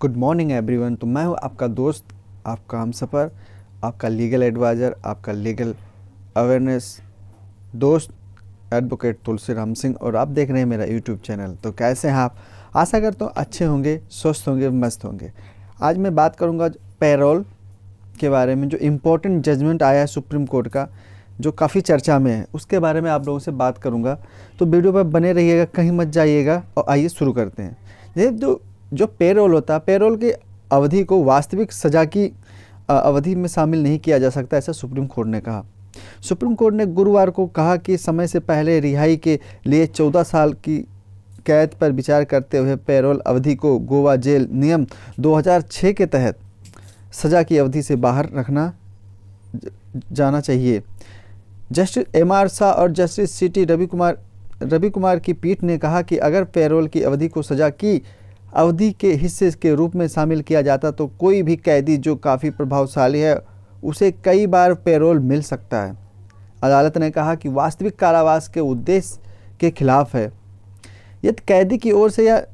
Good morning everyone. तो मैं हूं आपका दोस्त, आपका हमसफ़र, आपका लीगल एडवाइज़र, आपका लीगल अवेयरनेस दोस्त एडवोकेट तुलसीराम सिंह, और आप देख रहे हैं मेरा यूट्यूब चैनल। तो कैसे हैं आप? आशा करता हूँ अच्छे होंगे, स्वस्थ होंगे, मस्त होंगे। आज मैं बात करूँगा पैरोल के बारे में। जो इम्पोर्टेंट जजमेंट आया है सुप्रीम कोर्ट का, जो काफ़ी चर्चा में है, उसके बारे में आप लोगों से बात करूँगा। तो वीडियो पर बने रहिएगा, कहीं मत जाइएगा। और आइए शुरू करते हैं। ये जो पेरोल होता है, पेरोल की अवधि को वास्तविक सज़ा की अवधि में शामिल नहीं किया जा सकता, ऐसा सुप्रीम कोर्ट ने कहा। सुप्रीम कोर्ट ने गुरुवार को कहा कि समय से पहले रिहाई के लिए 14 साल की कैद पर विचार करते हुए पेरोल अवधि को गोवा जेल नियम 2006 के तहत सज़ा की अवधि से बाहर रखना जाना चाहिए। Justice MR. शाह और जस्टिस सी.टी. रवि कुमार की पीठ ने कहा कि अगर पेरोल की अवधि को सज़ा की अवधि के हिस्से के रूप में शामिल किया जाता तो कोई भी कैदी जो काफ़ी प्रभावशाली है उसे कई बार पेरोल मिल सकता है। अदालत ने कहा कि वास्तविक कारावास के उद्देश्य के खिलाफ है। यदि कैदी की ओर से यह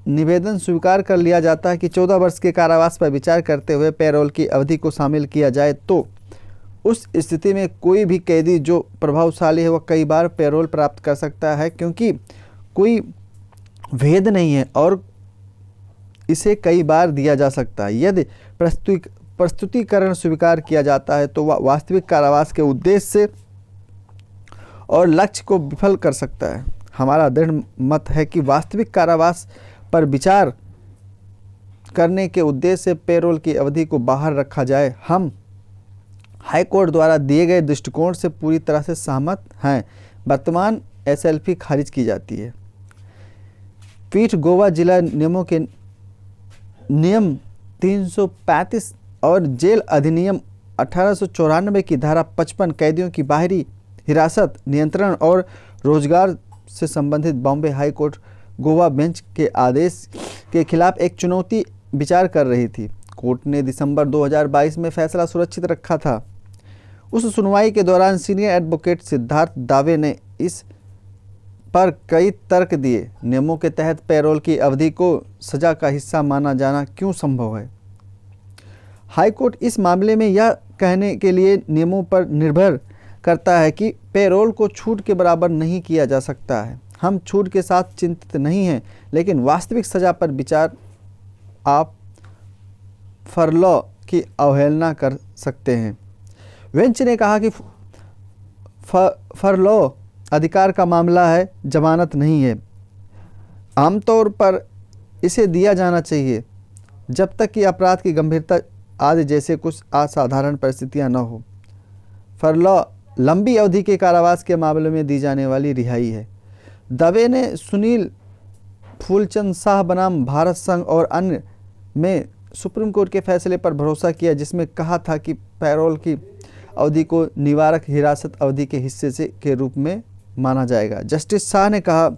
निवेदन स्वीकार कर लिया जाता है कि 14 वर्ष के कारावास पर विचार करते हुए पेरोल की अवधि को शामिल किया जाए, तो उस स्थिति में कोई भी कैदी जो प्रभावशाली है वह कई बार पेरोल प्राप्त कर सकता है, क्योंकि कोई भेद नहीं है और इसे कई बार दिया जा सकता है। यदि प्रस्तुतिकरण स्वीकार किया जाता है तो वह वास्तविक कारावास के उद्देश्य से और लक्ष्य को विफल कर सकता है। हमारा दृढ़ मत है कि वास्तविक कारावास पर विचार करने के उद्देश्य से पेरोल की अवधि को बाहर रखा जाए। हम हाई कोर्ट द्वारा दिए गए दृष्टिकोण से पूरी तरह से सहमत हैं। वर्तमान एसएलपी खारिज की जाती है। पीठ गोवा जिला नियमों के नियम 335 और जेल अधिनियम 1894 की धारा 55 कैदियों की बाहरी हिरासत, नियंत्रण और रोजगार से संबंधित Bombay high court Goa bench के आदेश के खिलाफ एक चुनौती विचार कर रही थी। कोर्ट ने दिसंबर 2022 में फैसला सुरक्षित रखा था। उस सुनवाई के दौरान सीनियर एडवोकेट सिद्धार्थ दावे ने इस पर कई तर्क दिए। नियमों के तहत पेरोल की अवधि को सजा का हिस्सा माना जाना क्यों संभव है? हाई कोर्ट इस मामले में यह कहने के लिए नियमों पर निर्भर करता है कि पेरोल को छूट के बराबर नहीं किया जा सकता है। हम छूट के साथ चिंतित नहीं हैं, लेकिन वास्तविक सजा पर विचार आप फरलॉ की अवहेलना कर सकते हैं। बेंच ने कहा कि फरलॉ अधिकार का मामला है, जमानत नहीं है। आमतौर पर इसे दिया जाना चाहिए जब तक कि अपराध की गंभीरता आदि जैसे कुछ असाधारण परिस्थितियां न हो। फरलॉ लंबी अवधि के कारावास के मामले में दी जाने वाली रिहाई है। दवे ने सुनील फूलचंद शाह बनाम भारत संघ और अन्य में सुप्रीम कोर्ट के फैसले पर भरोसा किया, जिसमें कहा था कि पेरोल की अवधि को निवारक हिरासत अवधि के हिस्से से के रूप में माना जाएगा। जस्टिस शाह ने कहा,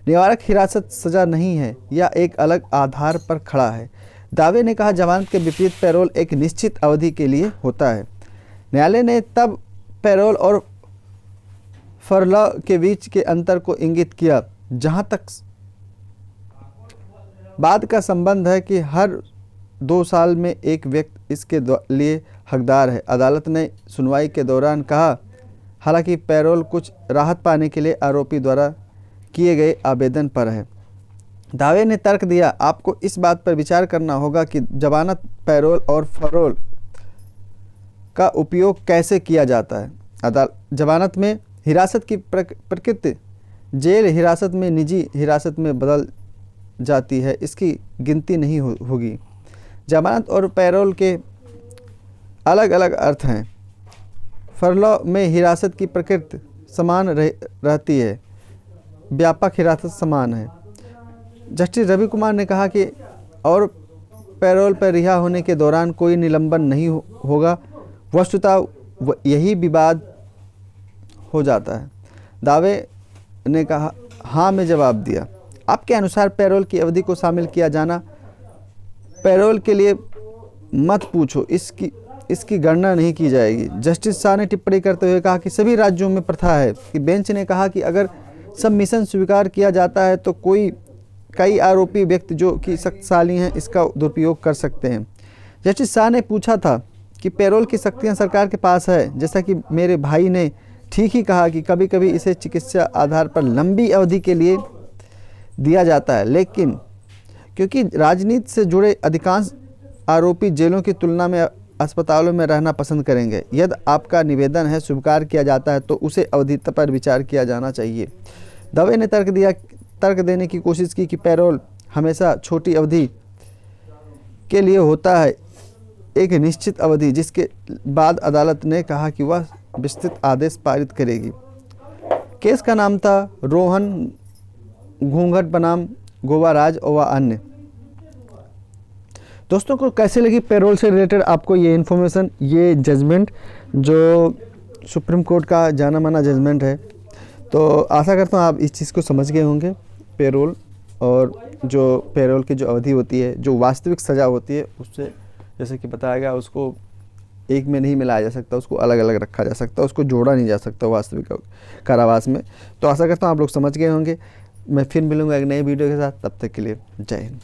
निवारक हिरासत सजा नहीं है, यह एक अलग आधार पर खड़ा है। दावे ने कहा, जमानत के विपरीत पेरोल एक निश्चित अवधि के लिए होता है। न्यायालय ने तब पेरोल और फरलॉ के बीच के अंतर को इंगित किया, जहां तक बाद का संबंध है कि हर 2 साल में एक व्यक्ति इसके लिए हकदार है। अदालत ने सुनवाई के दौरान कहा, हालांकि पेरोल कुछ राहत पाने के लिए आरोपी द्वारा किए गए आवेदन पर है। दावे ने तर्क दिया, आपको इस बात पर विचार करना होगा कि जमानत, पेरोल और फरोल का उपयोग कैसे किया जाता है। जमानत में हिरासत की प्रकृति जेल हिरासत में निजी हिरासत में बदल जाती है, इसकी गिनती नहीं होगी। जमानत और पेरोल के अलग अलग अर्थ हैं। फरलॉ में हिरासत की प्रकृति समान रहती है, व्यापक हिरासत समान है। जस्टिस रवि कुमार ने कहा कि और पेरोल पर रिहा होने के दौरान कोई निलंबन नहीं होगा, वस्तुतः यही विवाद हो जाता है। दावे ने कहा, हाँ में जवाब दिया। आपके अनुसार पेरोल की अवधि को शामिल किया जाना, पेरोल के लिए मत पूछो, इसकी गणना नहीं की जाएगी। जस्टिस शाह ने टिप्पणी करते हुए कहा कि सभी राज्यों में प्रथा है कि बेंच ने कहा कि अगर सबमिशन स्वीकार किया जाता है तो कोई कई आरोपी व्यक्ति जो कि शक्तिशाली हैं इसका दुरुपयोग कर सकते हैं। जस्टिस शाह ने पूछा था कि पेरोल की शक्तियां सरकार के पास है। जैसा कि मेरे भाई ने ठीक ही कहा कि कभी कभी इसे चिकित्सा आधार पर लंबी अवधि के लिए दिया जाता है, लेकिन क्योंकि राजनीति से जुड़े अधिकांश आरोपी जेलों की तुलना में अस्पतालों में रहना पसंद करेंगे। यदि आपका निवेदन है स्वीकार किया जाता है तो उसे अवधि पर विचार किया जाना चाहिए। दवे ने तर्क देने की कोशिश की कि पेरोल हमेशा छोटी अवधि के लिए होता है, एक निश्चित अवधि, जिसके बाद अदालत ने कहा कि वह विस्तृत आदेश पारित करेगी। केस का नाम था रोहन घूंघट बनाम गोवाराज और अन्य। दोस्तों को कैसे लगी पेरोल से रिलेटेड आपको ये इन्फॉर्मेशन, ये जजमेंट जो सुप्रीम कोर्ट का जाना माना जजमेंट है। तो आशा करता हूँ आप इस चीज़ को समझ गए होंगे। पेरोल और जो पेरोल की जो अवधि होती है, जो वास्तविक सज़ा होती है, उससे जैसे कि बताया गया उसको एक में नहीं मिलाया जा सकता, उसको अलग अलग रखा जा सकता, उसको जोड़ा नहीं जा सकता वास्तविक कारावास में। तो आशा करता हूँ आप लोग समझ गए होंगे। मैं फिर मिलूँगा एक नई वीडियो के साथ, तब तक के लिए जय हिंद।